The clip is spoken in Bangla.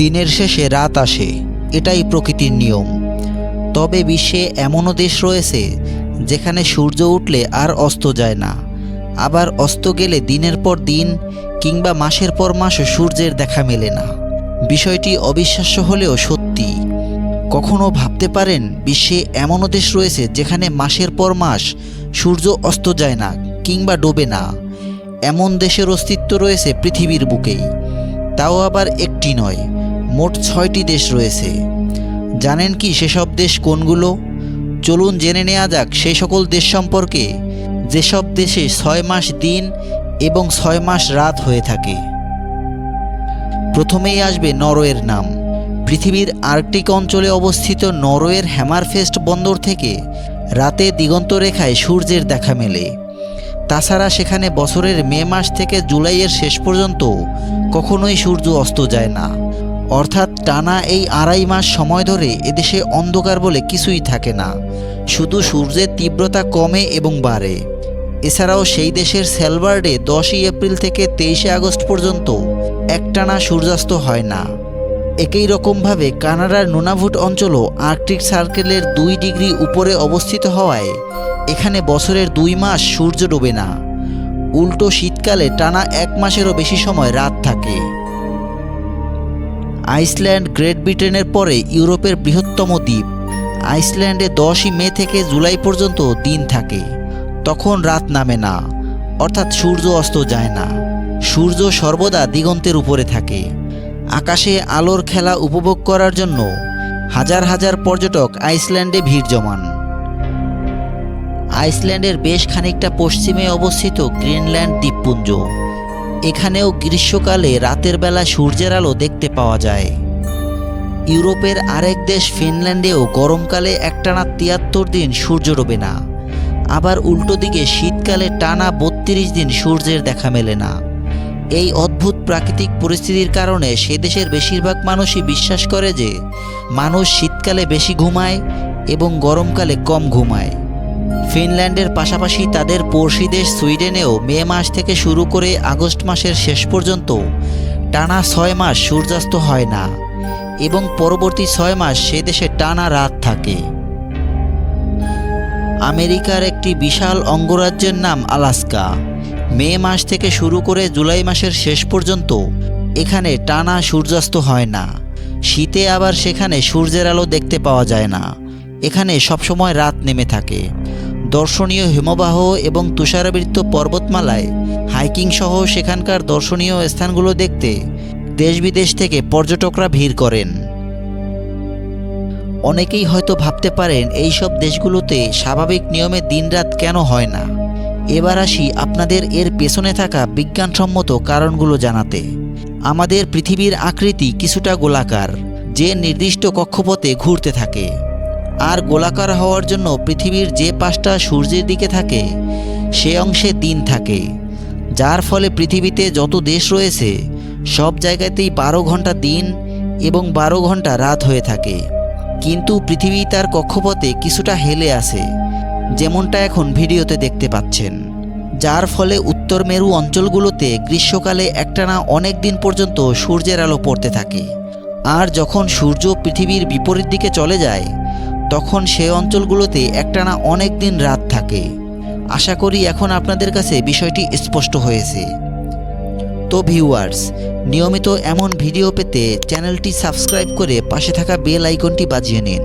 দিনের শেষে রাত আসে, এটাই প্রকৃতির নিয়ম। তবে বিশ্বে এমনও দেশ রয়েছে যেখানে সূর্য উঠলে আর অস্ত যায় না, আবার অস্ত গেলে দিনের পর দিন কিংবা মাসের পর মাস সূর্যের দেখা মেলে না। বিষয়টি অবিশ্বাস্য হলেও সত্যি। কখনো ভাবতে পারেন বিশ্বে এমনও দেশ রয়েছে যেখানে মাসের পর মাস সূর্য অস্ত যায় না কিংবা ডোবে না? এমন দেশের অস্তিত্ব রয়েছে পৃথিবীর বুকেই, তাও আবার একটি নয়, মোট 6টি দেশ রয়েছে। জানেন কি সেসব দেশ কোনগুলো? চলুন জেনে নেওয়া যাক সেই সকল দেশ সম্পর্কে যেসব দেশে 6 মাস দিন এবং 6 মাস রাত হয়ে থাকে। প্রথমেই আসবে নরওয়ের নাম। পৃথিবীর আর্কটিক অঞ্চলে অবস্থিত নরওয়ের হ্যামারফেস্ট বন্দর থেকে রাতে দিগন্তরেখায় সূর্যের দেখা মেলে। তাছাড়া সেখানে বছরের মে মাস থেকে জুলাইয়ের শেষ পর্যন্ত কখনোই সূর্য অস্ত যায় না। অর্থাৎ টানা এই 2.5 মাস সময় ধরে এদেশে অন্ধকার বলে কিছুই থাকে না, শুধু সূর্যের তীব্রতা কমে এবং বাড়ে। এছাড়াও সেই দেশের সেলবার্ডে 10ই এপ্রিল থেকে 23শে আগস্ট পর্যন্ত একটানা সূর্যাস্ত হয় না। একই রকমভাবে কানাডার নুনাভুট অঞ্চলও আর্কটিক সার্কেলের 2 ডিগ্রি উপরে অবস্থিত হওয়ায় এখানে বছরের 2 মাস সূর্য ডোবে না। উল্টো শীতকালে টানা 1 মাসেরও বেশি সময় রাত থাকে। আইসল্যান্ড গ্রেট ব্রিটেনের পরে ইউরোপের বৃহত্তম দ্বীপ। আইসল্যান্ডে 10ই মে থেকে জুলাই পর্যন্ত দিন থাকে, তখন রাত নামে না, অর্থাৎ সূর্য অস্ত যায় না। সূর্য সর্বদা দিগন্তের উপরে থাকে। আকাশে আলোর খেলা উপভোগ করার জন্য হাজার হাজার পর্যটক আইসল্যান্ডে ভিড় জমান। আইসল্যান্ডের বেশ খানিকটা পশ্চিমে অবস্থিত গ্রিনল্যান্ড দ্বীপপুঞ্জ। এখানেও গ্রীষ্মকালে রাতের বেলা সূর্যের আলো দেখতে পাওয়া যায়। ইউরোপের আরেক দেশ ফিনল্যান্ডেও গরমকালে একটানা 73 দিন সূর্য ডোবে না। আবার উল্টো দিকে শীতকালে টানা 32 দিন সূর্যের দেখা মেলে না। এই অদ্ভুত প্রাকৃতিক পরিস্থিতির কারণে সে দেশের বেশিরভাগ মানুষই বিশ্বাস করে যে মানুষ শীতকালে বেশি ঘুমায় এবং গরমকালে কম ঘুমায়। ফিনল্যান্ডের পাশাপাশি তাদের পড়শি দেশ সুইডেনেও মে মাস থেকে শুরু করে আগস্ট মাসের শেষ পর্যন্ত টানা 6 মাস সূর্যাস্ত হয় না এবং পরবর্তী 6 মাস সে দেশে টানা রাত থাকে। আমেরিকার একটি বিশাল অঙ্গরাজ্যের নাম আলাস্কা। মে মাস থেকে শুরু করে জুলাই মাসের শেষ পর্যন্ত এখানে টানা সূর্যাস্ত হয় না। শীতে আবার সেখানে সূর্যের আলো দেখতে পাওয়া যায় না। এখানে সবসময় রাত নেমে থাকে। দর্শনীয় হিমবাহ এবং তুষারাবৃত পর্বতমালায় হাইকিং সহ সেখানকার দর্শনীয় স্থানগুলো দেখতে দেশ বিদেশ থেকে পর্যটকরা ভিড় করেন। অনেকেই হয়তো ভাবতে পারেন এই সব দেশগুলোতে স্বাভাবিক নিয়মে দিনরাত কেন হয় না। এবার আসি আপনাদের এর পেছনে থাকা বিজ্ঞানসম্মত কারণগুলো জানাতে। আমাদের পৃথিবীর আকৃতি কিছুটা গোলাকার, যে নির্দিষ্ট কক্ষপথে ঘুরতে থাকে। আর গোলাকার হওয়ার জন্য পৃথিবীর যে পাশটা সূর্যের দিকে থাকে সে অংশে দিন থাকে, যার ফলে পৃথিবীতে যত দেশ রয়েছে সব জায়গাতেই 12 ঘন্টা দিন এবং 12 ঘন্টা রাত হয়ে থাকে। কিন্তু পৃথিবী তার কক্ষপথে কিছুটা হেলে আছে, যেমনটা এখন ভিডিওতে দেখতে পাচ্ছেন, যার ফলে উত্তর মেরু অঞ্চলগুলোতে গ্রীষ্মকালে একটানা অনেক দিন পর্যন্ত সূর্যের আলো পড়তে থাকে। আর যখন সূর্য পৃথিবীর বিপরীত দিকে চলে যায় তখন সে অঞ্চলগুলোতে একটানা অনেক দিন রাত থাকে। আশা করি এখন আপনাদের কাছে বিষয়টি স্পষ্ট হয়েছে। তো ভিউয়ার্স, নিয়মিত এমন ভিডিও পেতে চ্যানেলটি সাবস্ক্রাইব করে পাশে থাকা বেল আইকনটি বাজিয়ে নিন।